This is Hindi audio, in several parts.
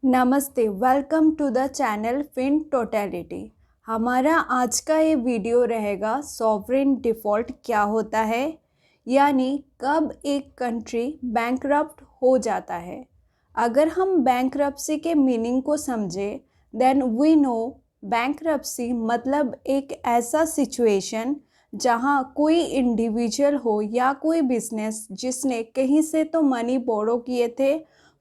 नमस्ते, welcome to the channel fin totality. हमारा आज का ये वीडियो रहेगा सॉवरेन डिफ़ॉल्ट क्या होता है, यानी कब एक कंट्री बैंकरप्ट हो जाता है। अगर हम बैंकरप्सी के मीनिंग को समझें देन वी नो बैंकरप्सी मतलब एक ऐसा सिचुएशन जहाँ कोई इंडिविजुअल हो या कोई बिजनेस जिसने कहीं से तो मनी बोरो किए थे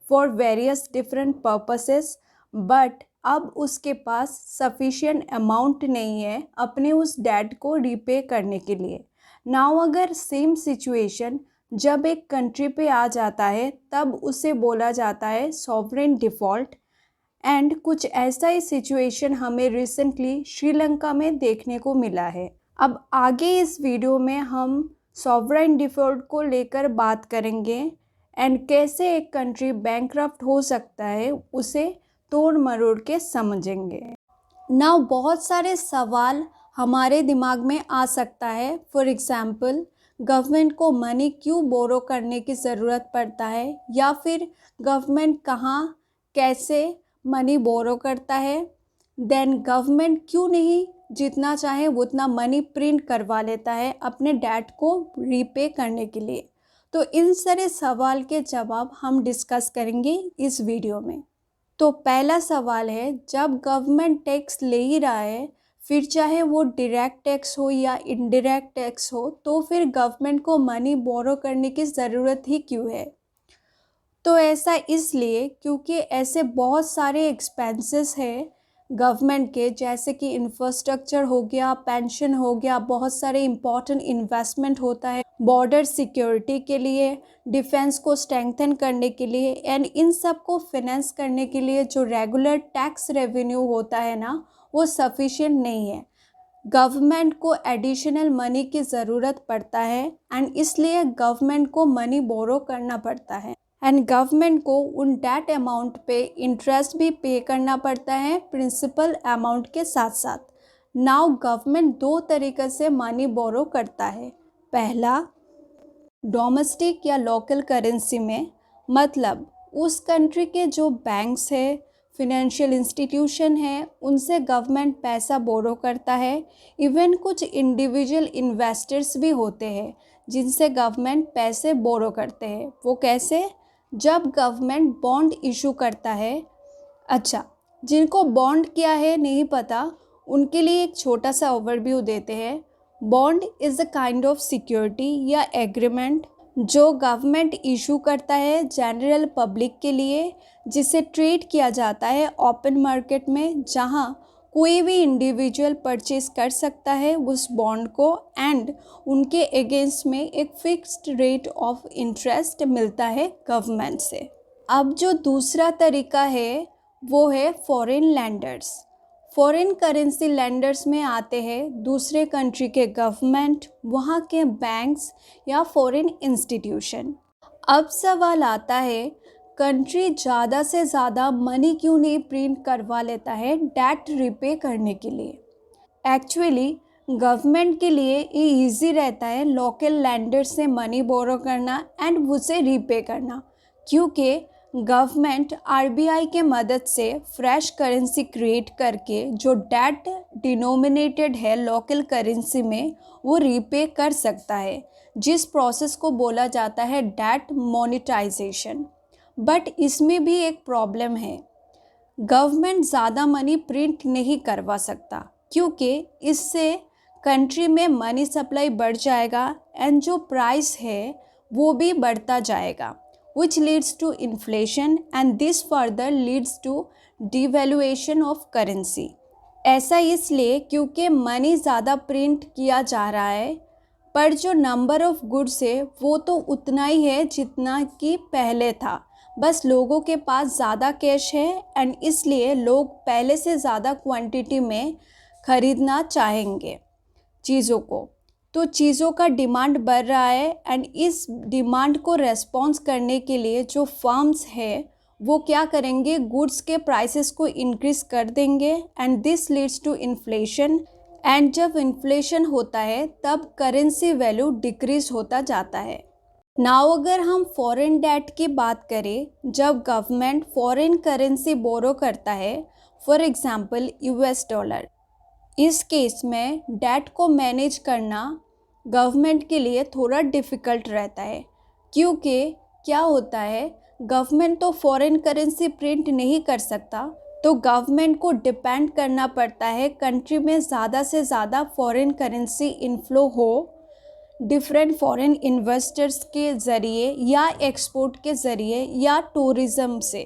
for various different purposes, but अब उसके पास सफिशिएंट अमाउंट नहीं है अपने उस डेट को रीपे करने के लिए। नाउ अगर सेम सिचुएशन जब एक कंट्री पे आ जाता है तब उसे बोला जाता है सॉवरेन डिफ़ॉल्ट। एंड कुछ ऐसा ही सिचुएशन हमें रिसेंटली श्रीलंका में देखने को मिला है। अब आगे इस वीडियो में हम सॉवरेन डिफ़ॉल्ट को लेकर बात करेंगे एंड कैसे एक कंट्री बैंकरप्ट हो सकता है उसे तोड़ मरोड़ के समझेंगे। नाउ बहुत सारे सवाल हमारे दिमाग में आ सकता है। फॉर एग्ज़ाम्पल, गवर्नमेंट को मनी क्यों बोरो करने की ज़रूरत पड़ता है, या फिर गवर्नमेंट कहाँ कैसे मनी बोरो करता है। देन गवर्नमेंट क्यों नहीं जितना चाहे उतना मनी प्रिंट करवा लेता है अपने डेट को रीपे करने के लिए। तो इन सारे सवाल के जवाब हम डिस्कस करेंगे इस वीडियो में। तो पहला सवाल है, जब गवर्नमेंट टैक्स ले ही रहा है, फिर चाहे वो डायरेक्ट टैक्स हो या इनडायरेक्ट टैक्स हो, तो फिर गवर्नमेंट को मनी बोरो करने की ज़रूरत ही क्यों है। तो ऐसा इसलिए क्योंकि ऐसे बहुत सारे एक्सपेंसेस हैं गवर्नमेंट के, जैसे कि इंफ्रास्ट्रक्चर हो गया, पेंशन हो गया, बहुत सारे इम्पॉर्टेंट इन्वेस्टमेंट होता है बॉर्डर सिक्योरिटी के लिए, डिफेंस को स्ट्रेंथन करने के लिए, एंड इन सब को फिनेंस करने के लिए जो रेगुलर टैक्स रेवेन्यू होता है ना, वो सफिशिएंट नहीं है। गवर्नमेंट को एडिशनल मनी की ज़रूरत पड़ता है एंड इसलिए गवर्नमेंट को मनी बोरो करना पड़ता है एंड गवर्नमेंट को उन डेट अमाउंट पे इंटरेस्ट भी पे करना पड़ता है प्रिंसिपल अमाउंट के साथ साथ। नाउ गवर्नमेंट दो तरीक़े से मनी बोरो करता है। पहला, डोमेस्टिक या लोकल करेंसी में, मतलब उस कंट्री के जो बैंक्स है, फिनेंशियल इंस्टीट्यूशन है, उनसे गवर्नमेंट पैसा बोरो करता है। इवन कुछ इंडिविजुअल इन्वेस्टर्स भी होते हैं जिनसे गवर्नमेंट पैसे बोरो करते हैं। वो कैसे? जब गवर्नमेंट बॉन्ड इशू करता है। अच्छा, जिनको बॉन्ड क्या है नहीं पता, उनके लिए एक छोटा सा ओवरव्यू देते हैं। Bond is a kind of security या एग्रीमेंट जो गवर्नमेंट इशू करता है जनरल पब्लिक के लिए, जिसे ट्रेड किया जाता है ओपन मार्केट में, जहां कोई भी इंडिविजुअल परचेज कर सकता है उस बॉन्ड को एंड उनके अगेंस्ट में एक फिक्स्ड रेट ऑफ इंटरेस्ट मिलता है गवर्नमेंट से। अब जो दूसरा तरीका है वो है foreign landers. Foreign currency landers में आते हैं दूसरे कंट्री के गवर्नमेंट, वहाँ के बैंक्स या फॉरेन इंस्टीट्यूशन। अब सवाल आता है, कंट्री ज़्यादा से ज़्यादा मनी क्यों नहीं प्रिंट करवा लेता है डेट रीपे करने के लिए। एक्चुअली गवर्नमेंट के लिए ये ईजी रहता है लोकल लैंडर से मनी बोरो करना एंड उसे रीपे करना, क्योंकि गवर्नमेंट आरबीआई के मदद से फ्रेश करेंसी क्रिएट करके जो डेट डिनोमिनेटेड है लोकल करेंसी में वो रीपे कर सकता है, जिस प्रोसेस को बोला जाता है डेट मोनेटाइजेशन। बट इसमें भी एक प्रॉब्लम है, गवर्नमेंट ज़्यादा मनी प्रिंट नहीं करवा सकता, क्योंकि इससे कंट्री में मनी सप्लाई बढ़ जाएगा एंड जो प्राइस है वो भी बढ़ता जाएगा, which leads to inflation and this further leads to devaluation of currency। ऐसा इसलिए क्योंकि मनी ज़्यादा प्रिंट किया जा रहा है, पर जो नंबर ऑफ गुड्स है वो तो उतना ही है जितना कि पहले था, बस लोगों के पास ज़्यादा कैश है एंड इसलिए लोग पहले से ज़्यादा क्वांटिटी में ख़रीदना चाहेंगे चीज़ों को। तो चीज़ों का डिमांड बढ़ रहा है एंड इस डिमांड को रेस्पॉन्स करने के लिए जो फर्म्स है वो क्या करेंगे, गुड्स के प्राइसेस को इंक्रीज़ कर देंगे and this leads to inflation. And जब इन्फ्लेशन होता है तब करेंसी वैल्यू डिक्रीज़ होता जाता है। नाउ अगर हम फॉरेन डेट की बात करें, जब गवर्नमेंट फॉरेन करेंसी बोरो करता है, फॉर एग्जांपल यूएस डॉलर, इस केस में डेट को मैनेज करना गवर्नमेंट के लिए थोड़ा डिफ़िकल्ट रहता है, क्योंकि क्या होता है, गवर्नमेंट तो फॉरेन करेंसी प्रिंट नहीं कर सकता, तो गवर्नमेंट को डिपेंड करना पड़ता है कंट्री में ज़्यादा से ज़्यादा फॉरेन करेंसी इनफ्लो हो डिफरेंट फॉरेन इन्वेस्टर्स के ज़रिए या एक्सपोर्ट के ज़रिए या टूरिज़्म से,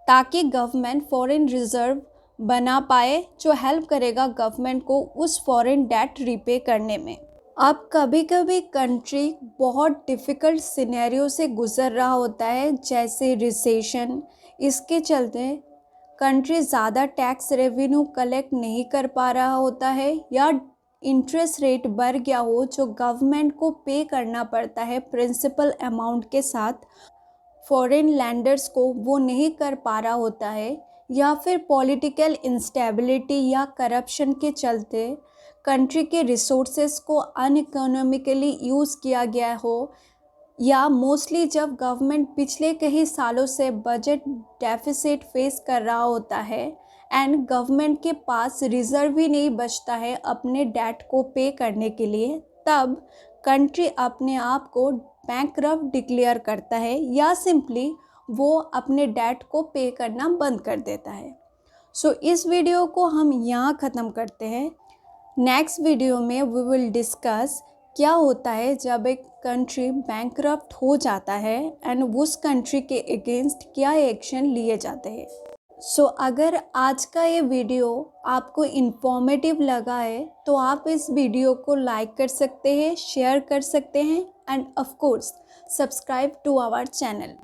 ताकि गवर्नमेंट फॉरेन रिज़र्व बना पाए जो हेल्प करेगा गवर्नमेंट को उस फॉरेन डेट रीपे करने में। अब कभी कभी कंट्री बहुत डिफ़िकल्ट सिनेरियो से गुज़र रहा होता है, जैसे रिसेशन। इसके चलते कंट्री ज़्यादा टैक्स रेवेन्यू कलेक्ट नहीं कर पा रहा होता है, या इंटरेस्ट रेट बढ़ गया हो जो गवर्नमेंट को पे करना पड़ता है प्रिंसिपल अमाउंट के साथ, फॉरेन लैंडर्स को वो नहीं कर पा रहा होता है, या फिर पॉलिटिकल इंस्टेबिलिटी या करप्शन के चलते कंट्री के रिसोर्सेज को अनइकोनॉमिकली यूज़ किया गया हो, या मोस्टली जब गवर्नमेंट पिछले कई सालों से बजट डेफिसिट फेस कर रहा होता है एंड गवर्नमेंट के पास रिज़र्व ही नहीं बचता है अपने डेट को पे करने के लिए, तब कंट्री अपने आप को बैंकरप्ट डिक्लेयर करता है, या सिंपली वो अपने डेट को पे करना बंद कर देता है। सो इस वीडियो को हम यहाँ ख़त्म करते हैं। नेक्स्ट वीडियो में वी विल डिस्कस क्या होता है जब एक कंट्री बैंकरप्ट हो जाता है एंड उस कंट्री के अगेंस्ट क्या एक्शन लिए जाते हैं। सो अगर आज का ये वीडियो आपको इन्फॉर्मेटिव लगा है तो आप इस वीडियो को लाइक कर सकते हैं, शेयर कर सकते हैं and of course subscribe to our channel.